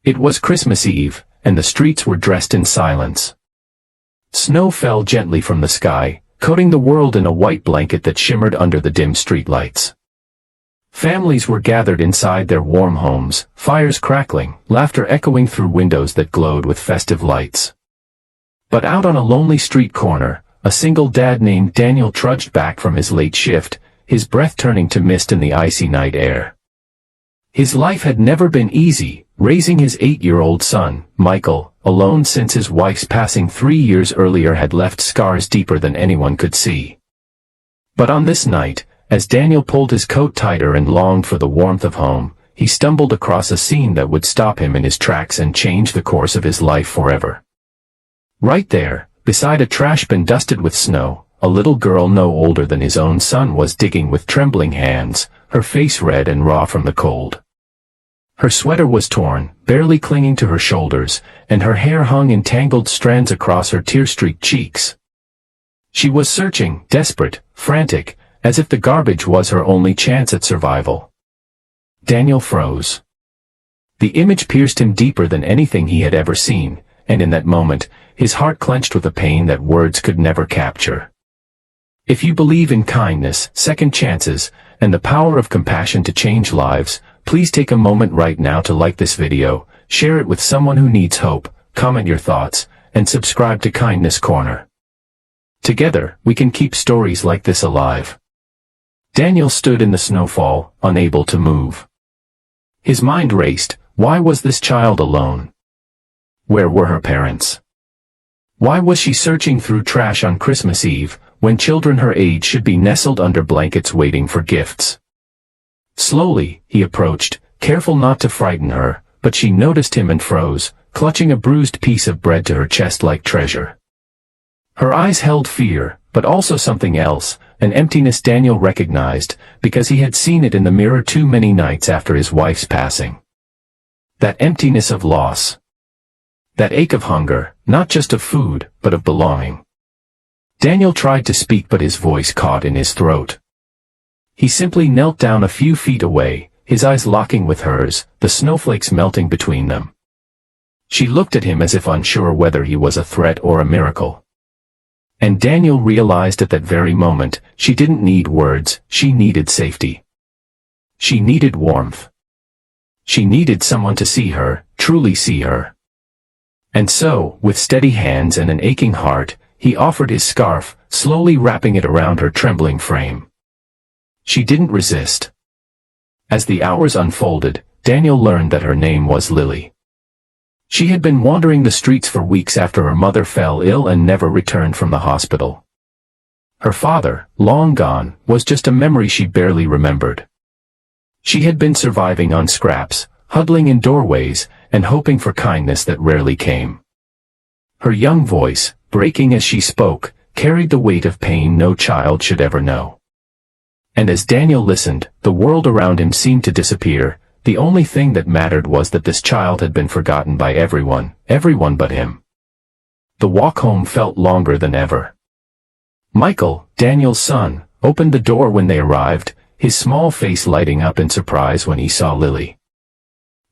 It was Christmas Eve, and the streets were dressed in silence. Snow fell gently from the sky, coating the world in a white blanket that shimmered under the dim streetlights. Families were gathered inside their warm homes, fires crackling, laughter echoing through windows that glowed with festive lights. But out on a lonely street corner, a single dad named Daniel trudged back from his late shift, his breath turning to mist in the icy night air. His life had never been easy, raising his 8-year-old son, Michael, alone since his wife's passing 3 years earlier had left scars deeper than anyone could see. But on this night, as Daniel pulled his coat tighter and longed for the warmth of home, he stumbled across a scene that would stop him in his tracks and change the course of his life forever. Right there, beside a trash bin dusted with snow, a little girl no older than his own son was digging with trembling hands, her face red and raw from the cold. Her sweater was torn, barely clinging to her shoulders, and her hair hung in tangled strands across her tear-streaked cheeks. She was searching, desperate, frantic, as if the garbage was her only chance at survival. Daniel froze. The image pierced him deeper than anything he had ever seen, and in that moment, his heart clenched with a pain that words could never capture. If you believe in kindness, second chances, and the power of compassion to change lives, please take a moment right now to like this video, share it with someone who needs hope, comment your thoughts, and subscribe to Kindness Corner. Together, we can keep stories like this alive. Daniel stood in the snowfall, unable to move. His mind raced. Why was this child alone? Where were her parents? Why was she searching through trash on Christmas Eve, when children her age should be nestled under blankets waiting for gifts? Slowly, he approached, careful not to frighten her, but she noticed him and froze, clutching a bruised piece of bread to her chest like treasure. Her eyes held fear, but also something else, an emptiness Daniel recognized, because he had seen it in the mirror too many nights after his wife's passing. That emptiness of loss. That ache of hunger, not just of food, but of belonging. Daniel tried to speak, but his voice caught in his throat. He simply knelt down a few feet away, his eyes locking with hers, the snowflakes melting between them. She looked at him as if unsure whether he was a threat or a miracle. And Daniel realized at that very moment, she didn't need words, she needed safety. She needed warmth. She needed someone to see her, truly see her. And so, with steady hands and an aching heart, he offered his scarf, slowly wrapping it around her trembling frame. She didn't resist. As the hours unfolded, Daniel learned that her name was Lily. She had been wandering the streets for weeks after her mother fell ill and never returned from the hospital. Her father, long gone, was just a memory she barely remembered. She had been surviving on scraps, huddling in doorways, and hoping for kindness that rarely came. Her young voice, breaking as she spoke, carried the weight of pain no child should ever know. And as Daniel listened, the world around him seemed to disappear. The only thing that mattered was that this child had been forgotten by everyone but him. The walk home felt longer than ever. Michael, Daniel's son, opened the door when they arrived, his small face lighting up in surprise when he saw Lily.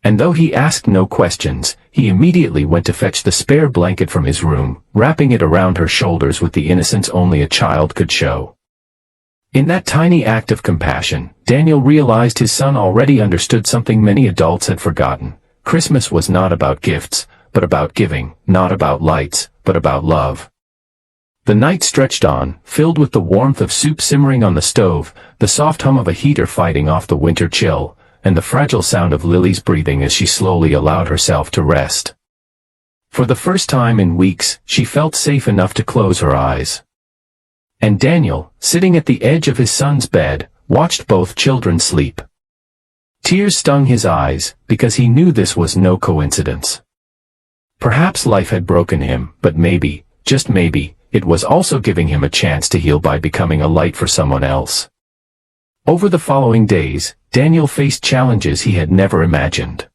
And though he asked no questions, he immediately went to fetch the spare blanket from his room, wrapping it around her shoulders with the innocence only a child could show. In that tiny act of compassion, Daniel realized his son already understood something many adults had forgotten. Christmas was not about gifts, but about giving, not about lights, but about love. The night stretched on, filled with the warmth of soup simmering on the stove, the soft hum of a heater fighting off the winter chill, and the fragile sound of Lily's breathing as she slowly allowed herself to rest. For the first time in weeks, she felt safe enough to close her eyes. And Daniel, sitting at the edge of his son's bed, watched both children sleep. Tears stung his eyes, because he knew this was no coincidence. Perhaps life had broken him, but maybe, just maybe, it was also giving him a chance to heal by becoming a light for someone else. Over the following days, Daniel faced challenges he had never imagined.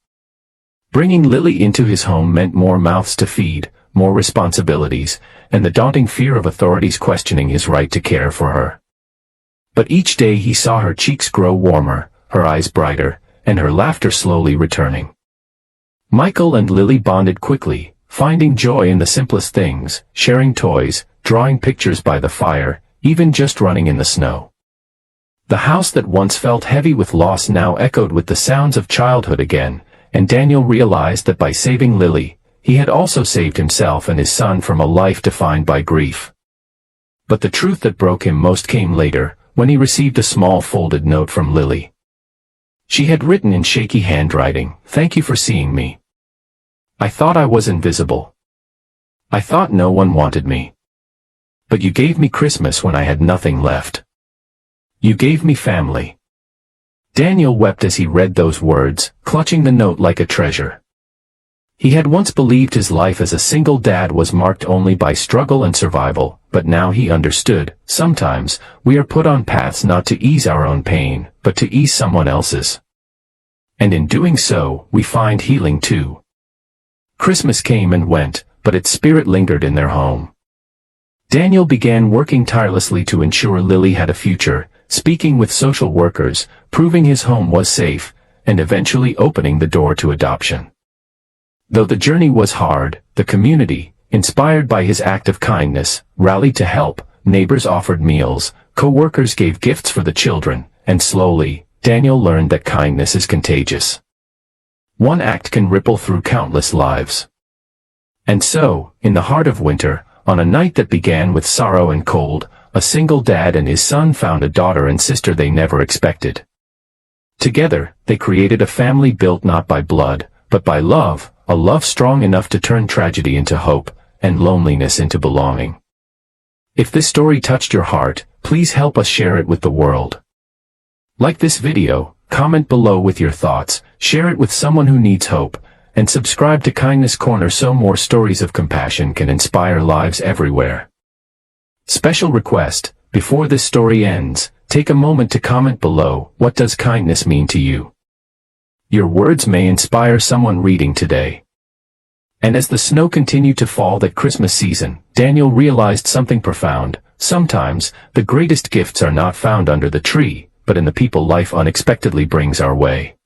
Bringing Lily into his home meant more mouths to feed, more responsibilities, and the daunting fear of authorities questioning his right to care for her. But each day he saw her cheeks grow warmer, her eyes brighter, and her laughter slowly returning. Michael and Lily bonded quickly, finding joy in the simplest things, sharing toys, drawing pictures by the fire, even just running in the snow. The house that once felt heavy with loss now echoed with the sounds of childhood again, and Daniel realized that by saving Lily, he had also saved himself and his son from a life defined by grief. But the truth that broke him most came later, when he received a small folded note from Lily. She had written in shaky handwriting, "Thank you for seeing me. I thought I was invisible. I thought no one wanted me. But you gave me Christmas when I had nothing left. You gave me family." Daniel wept as he read those words, clutching the note like a treasure. He had once believed his life as a single dad was marked only by struggle and survival, but now he understood, sometimes, we are put on paths not to ease our own pain, but to ease someone else's. And in doing so, we find healing too. Christmas came and went, but its spirit lingered in their home. Daniel began working tirelessly to ensure Lily had a future, speaking with social workers, proving his home was safe, and eventually opening the door to adoption. Though the journey was hard, the community, inspired by his act of kindness, rallied to help. Neighbors offered meals, co-workers gave gifts for the children, and slowly, Daniel learned that kindness is contagious. One act can ripple through countless lives. And so, in the heart of winter, on a night that began with sorrow and cold, a single dad and his son found a daughter and sister they never expected. Together, they created a family built not by blood, but by love, a love strong enough to turn tragedy into hope, and loneliness into belonging. If this story touched your heart, please help us share it with the world. Like this video, comment below with your thoughts, share it with someone who needs hope, and subscribe to Kindness Corner so more stories of compassion can inspire lives everywhere. Special request, before this story ends, take a moment to comment below, what does kindness mean to you? Your words may inspire someone reading today. And as the snow continued to fall that Christmas season, Daniel realized something profound. Sometimes, the greatest gifts are not found under the tree, but in the people life unexpectedly brings our way.